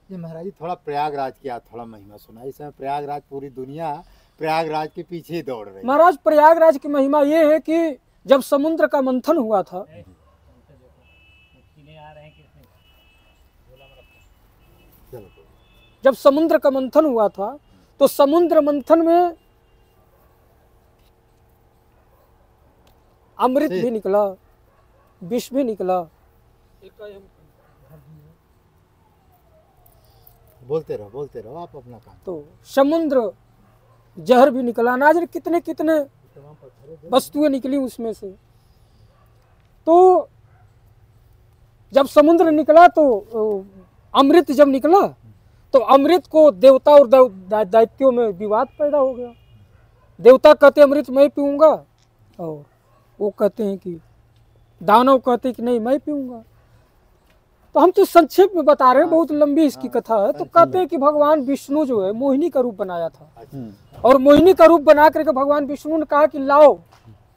ये महाराज जी थोड़ा प्रयागराज की आप थोड़ा महिमा सुना। इस समय प्रयागराज पूरी दुनिया प्रयागराज के पीछे ही दौड़ रही है। महाराज प्रयागराज की महिमा ये है कि जब समुद्र का मंथन हुआ था, चलो जब समुद्र का मंथन हुआ था तो समुद्र मंथन में अमृत भी निकला, विष भी निकला। बोलते रहो आप अपना काम। तो समुद्र जहर भी निकला, ना जाने कितने कितने वस्तुएं निकली उसमें से। तो जब समुद्र निकला तो अमृत जब निकला तो अमृत को देवता और दैत्यों में विवाद पैदा हो गया। देवता कहते अमृत मैं पीऊंगा और वो कहते हैं कि दानव कहते हैं कि नहीं मैं पीऊंगा। तो हम तो संक्षेप में बता रहे हैं, बहुत लंबी इसकी कथा है। तो कहते हैं कि भगवान विष्णु जो है मोहिनी का रूप बनाया था, और मोहिनी का रूप बना करके भगवान विष्णु ने कहा कि लाओ।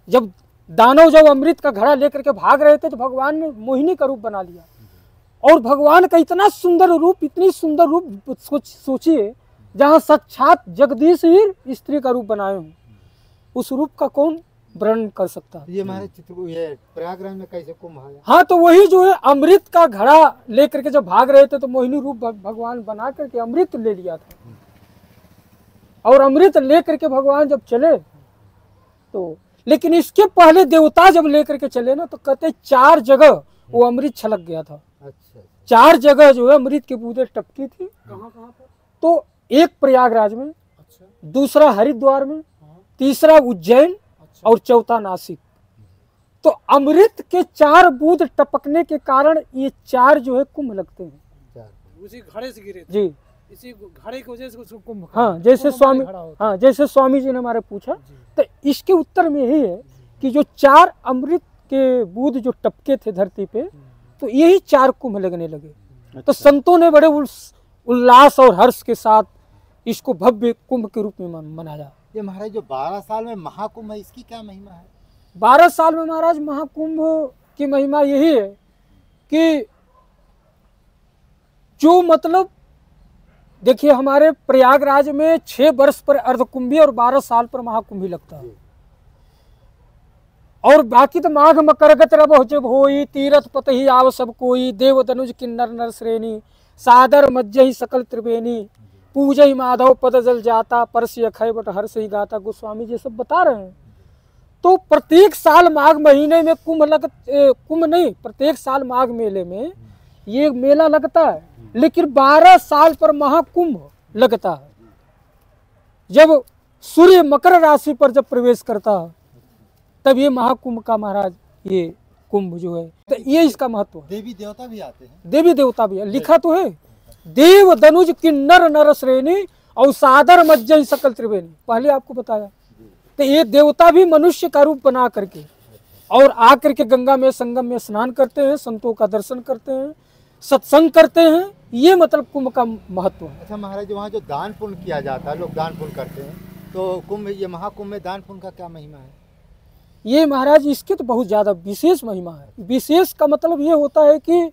जब दानव जब अमृत का घड़ा लेकर के भाग रहे थे तो भगवान ने मोहिनी का रूप बना लिया। और भगवान का इतना सुंदर रूप, इतनी सुंदर रूप, सोचिए जहाँ साक्षात जगदीश ही स्त्री का रूप बनाए हों, उस रूप का कौन वर्णन कर सकता है। ये हमारे चित्र ये प्रयागराज में कैसे कुंभ आया? हाँ, तो वही जो है अमृत का घड़ा लेकर के जब भाग रहे थे तो मोहिनी रूप भगवान बना करके अमृत ले लिया था। और अमृत लेकर के भगवान जब चले तो, लेकिन इसके पहले देवता जब लेकर के चले ना तो कहते 4 जगह वो अमृत छलक गया था। अच्छा। 4 जगह जो है अमृत की बूंदें टपकी थी। कहाँ पर? तो एक प्रयागराज में, दूसरा हरिद्वार में, तीसरा उज्जैन और चौथा नासिक। तो अमृत के 4 बूंद टपकने के कारण ये 4 जो है कुंभ लगते हैं। उसी घड़े से गिरे जी, इसी घड़े की वजह से उसको कुंभ। हाँ, जैसे स्वामी, हाँ जैसे स्वामी जी ने हमारे पूछा, तो इसके उत्तर में यही है कि जो 4 अमृत के बूंद जो टपके थे धरती पे, तो यही 4 कुंभ लगने लगे। तो संतों ने बड़े उल्लास और हर्ष के साथ इसको भव्य कुंभ के रूप में मनाया। ये महाराज जो 12 साल में महाकुंभ है, इसकी क्या महिमा है? 12 साल में महाराज महाकुंभ की महिमा यही है कि जो मतलब देखिए हमारे प्रयागराज में 6 वर्ष पर अर्धकुंभी और 12 साल पर महाकुंभी लगता है। और बाकी तो माघ मकरगत रब जब होई, तीरथ पत ही आव सब कोई, देव दनुज किन्नर नर श्रेणी, सादर मज्जहि सकल त्रिवेणी, पूजहि माधव पद जल जाता, परस अखय बट हर्ष ही गाता। गोस्वामी जी सब बता रहे हैं। तो प्रत्येक साल माघ महीने में कुंभ नहीं, प्रत्येक साल माघ मेले में ये मेला लगता है, लेकिन 12 साल पर महाकुंभ लगता है। जब सूर्य मकर राशि पर जब प्रवेश करता है तब ये महाकुंभ का महाराज ये कुंभ जो है, तो ये इसका महत्व है। देवी देवता भी आते हैं? देवी देवता भी है, लिखा तो है देव दनुज किन्नर नर श्रेणी और सादर मज्जहि सकल त्रिवेणी, पहले आपको बताया। तो ये देवता भी मनुष्य का रूप बना करके और आकर के गंगा में संगम में स्नान करते हैं, संतों का दर्शन करते हैं, सत्संग करते हैं। ये मतलब कुंभ का महत्व है। अच्छा महाराज, वहाँ जो दान पुण्य किया जाता है, लोग दान पुण्य करते हैं, तो कुंभ, ये महाकुंभ में दान पुण्य का क्या महिमा है? ये महाराज इसकी तो बहुत ज्यादा विशेष महिमा है। विशेष का मतलब ये होता है कि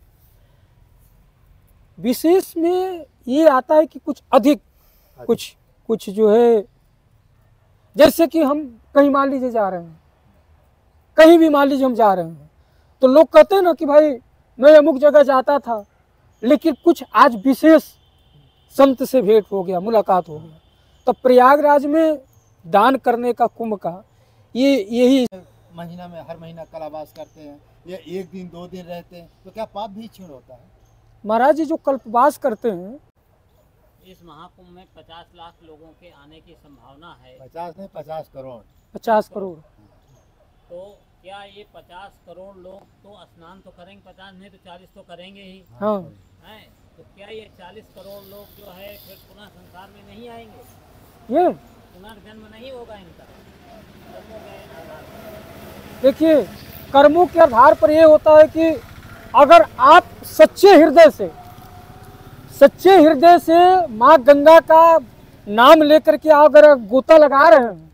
विशेष में ये आता है कि कुछ अधिक, कुछ जो है, जैसे कि हम कहीं मान लीजिए जा रहे हैं, कहीं भी मान लीजिए हम जा रहे हैं, तो लोग कहते हैं ना कि भाई मैं अमुक जगह जाता था, लेकिन कुछ आज विशेष संत से भेंट हो गया, मुलाकात हो गया। तो प्रयागराज में दान करने का कुंभ का यही महीना में हर महीना कलावास करते हैं, या 1 दिन 2 दिन रहते हैं, तो क्या पाप भी क्षीण होता है? महाराज जी जो कल्पवास करते हैं, इस महाकुंभ में 50 लाख लोगों के आने की संभावना है। 50 नहीं 50 करोड़। 50 करोड़। तो क्या ये 50 करोड़ लोग तो स्नान तो करेंगे, 50 नहीं तो 40 तो करेंगे ही। हाँ, हैं? तो क्या ये 40 करोड़ लोग जो है फिर पुनः संसार में नहीं आएंगे? ये पुनर्जन्म नहीं होगा इनका? देखिए कर्मों के आधार पर यह होता है कि अगर आप सच्चे हृदय से माँ गंगा का नाम लेकर के अगर गोता लगा रहे हैं,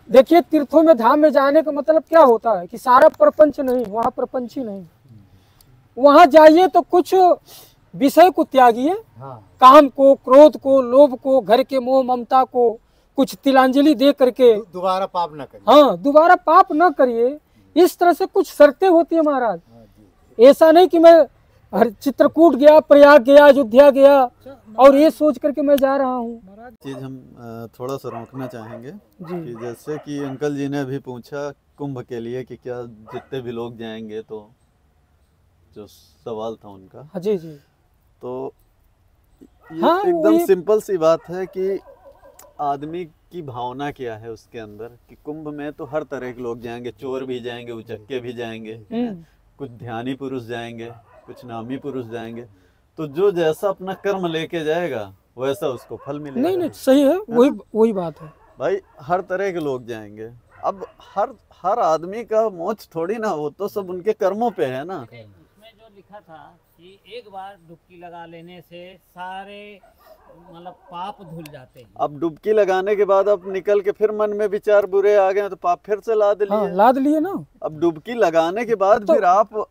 देखिए तीर्थों में धाम में जाने का मतलब क्या होता है कि सारा प्रपंच नहीं, वहाँ प्रपंच ही नहीं। वहाँ जाइए तो कुछ विषय को त्यागिए, हाँ काम को, क्रोध को, लोभ को, घर के मोह ममता को कुछ तिलांजलि दे करके दोबारा पाप न करिए। हाँ दोबारा पाप न करिए। इस तरह से कुछ शर्तें होती है महाराज। हाँ जी। ऐसा नहीं कि मैं हर चित्रकूट गया, प्रयाग गया, अयोध्या गया और ये सोच करके मैं जा रहा हूँ। चीज़ हम थोड़ा सा रोकना चाहेंगे जी कि जैसे कि अंकल जी ने अभी पूछा कुंभ के लिए कि क्या जितने भी लोग जाएंगे, तो जो सवाल था उनका, हाँ जी जी तो ये हाँ, एकदम वही- सिंपल सी बात है कि आदमी की भावना क्या है उसके अंदर, कि कुंभ में तो हर तरह के लोग जाएंगे, चोर भी जाएंगे, उचक्के भी जाएंगे, कुछ ध्यानी पुरुष जाएंगे, कुछ नामी पुरुष जाएंगे। तो जो जैसा अपना कर्म लेके जाएगा वैसा उसको फल मिलेगा। नहीं नहीं सही है, वही बात है भाई हर तरह के लोग जाएंगे। अब हर आदमी का मोक्ष थोड़ी ना, वो तो सब उनके कर्मों पे है ना। उसमें जो लिखा था कि एक बार डुबकी लगा लेने से सारे मतलब पाप धुल जाते हैं। अब डुबकी लगाने के बाद अब निकल के फिर मन में विचार बुरे आ गए तो पाप फिर से लाद लिए। हाँ लाद लिए ना। अब डुबकी लगाने के बाद तो फिर आप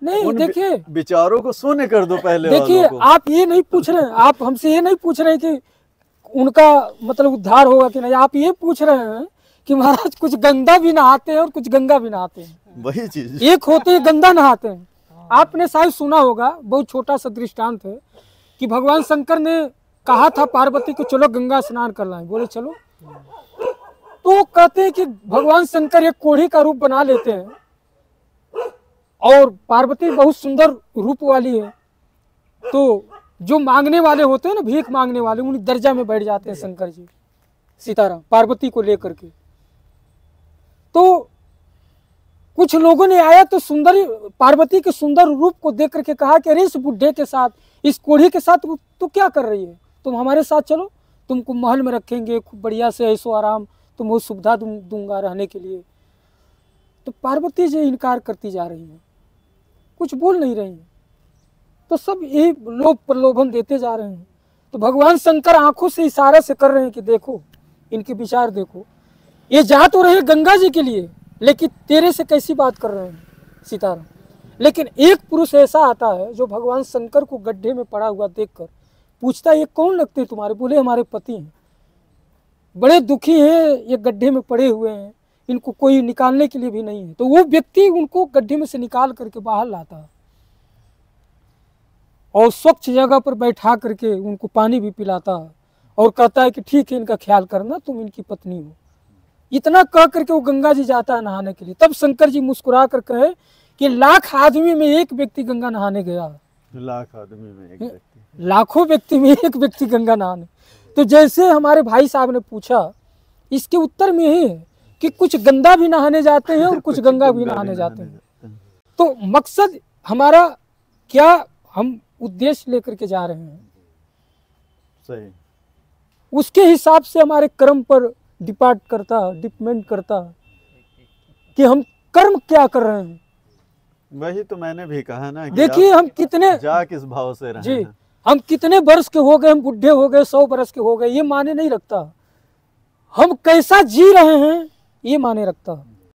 नहीं उन देखिए विचारों को शून्य कर दो पहले देखिए वालों को। आप ये नहीं पूछ रहे हैं, आप हमसे ये नहीं पूछ रहे कि उनका मतलब उद्धार होगा कि नहीं। आप ये पूछ रहे हैं कि महाराज कुछ गंगा भी नहाते हैं और कुछ गंगा भी नहाते हैं। वही चीज एक होते हैं गंगा नहाते हैं। आपने शायद सुना होगा, बहुत छोटा सा दृष्टांत है कि भगवान शंकर ने कहा था पार्वती को चलो गंगा स्नान कर लाएं, बोले चलो। तो कहते हैं कि भगवान शंकर एक कोढ़ी का रूप बना लेते हैं और पार्वती बहुत सुंदर रूप वाली है, तो जो मांगने वाले होते हैं ना, भीख मांगने वाले, उन दर्जा में बैठ जाते हैं शंकर जी सीताराम पार्वती को लेकर के। तो कुछ लोगों ने आया तो सुंदर पार्वती के सुंदर रूप को देख करके कहा कि अरे इस बुढ़े के साथ, इस कोढ़ी के साथ तू क्या कर रही है, तुम हमारे साथ चलो, तुमको महल में रखेंगे, खूब बढ़िया से ऐशो आराम, तुमको सुविधा दूंगा रहने के लिए। तो पार्वती जी इनकार करती जा रही हैं, कुछ बोल नहीं रही हैं। तो सब यही लोभ प्रलोभन देते जा रहे हैं। तो भगवान शंकर आंखों से इशारा से कर रहे हैं कि देखो इनके विचार देखो, ये जा तो रहे गंगा जी के लिए, लेकिन तेरे से कैसी बात कर रहे हैं सीताराम। लेकिन एक पुरुष ऐसा आता है जो भगवान शंकर को गड्ढे में पड़ा हुआ देखकर पूछता है ये कौन लगते हैं तुम्हारे। बोले हमारे पति हैं, बड़े दुखी हैं, ये गड्ढे में पड़े हुए हैं, इनको कोई निकालने के लिए भी नहीं है। तो वो व्यक्ति उनको गड्ढे में से निकाल करके बाहर लाता है और स्वच्छ जगह पर बैठा करके उनको पानी भी पिलाता है और कहता है कि ठीक है इनका ख्याल करना, तुम इनकी पत्नी हो। इतना कह करके वो गंगा जी जाता है नहाने के लिए। तब शंकर जी मुस्कुरा कर कहे कि लाख आदमी में एक व्यक्ति गंगा नहाने गया, लाख आदमी में एक व्यक्ति, लाखों व्यक्ति में एक व्यक्ति गंगा नहाने। तो जैसे हमारे भाई साहब ने पूछा, इसके उत्तर में ही है कि कुछ गंगा भी नहाने जाते हैं और कुछ गंगा भी नहाने जाते हैं। तो मकसद हमारा क्या, हम उद्देश्य लेकर के जा रहे हैं, सही, उसके हिसाब से हमारे कर्म पर डिपेंड करता है कि हम कर्म क्या कर रहे हैं। वही तो मैंने भी कहा ना कि देखिए हम कितने जा किस भाव से रहे जी हैं। हम कितने वर्ष के हो गए, हम बुढ़े हो गए, 100 वर्ष के हो गए, ये माने नहीं रखता। हम कैसा जी रहे हैं ये माने रखता।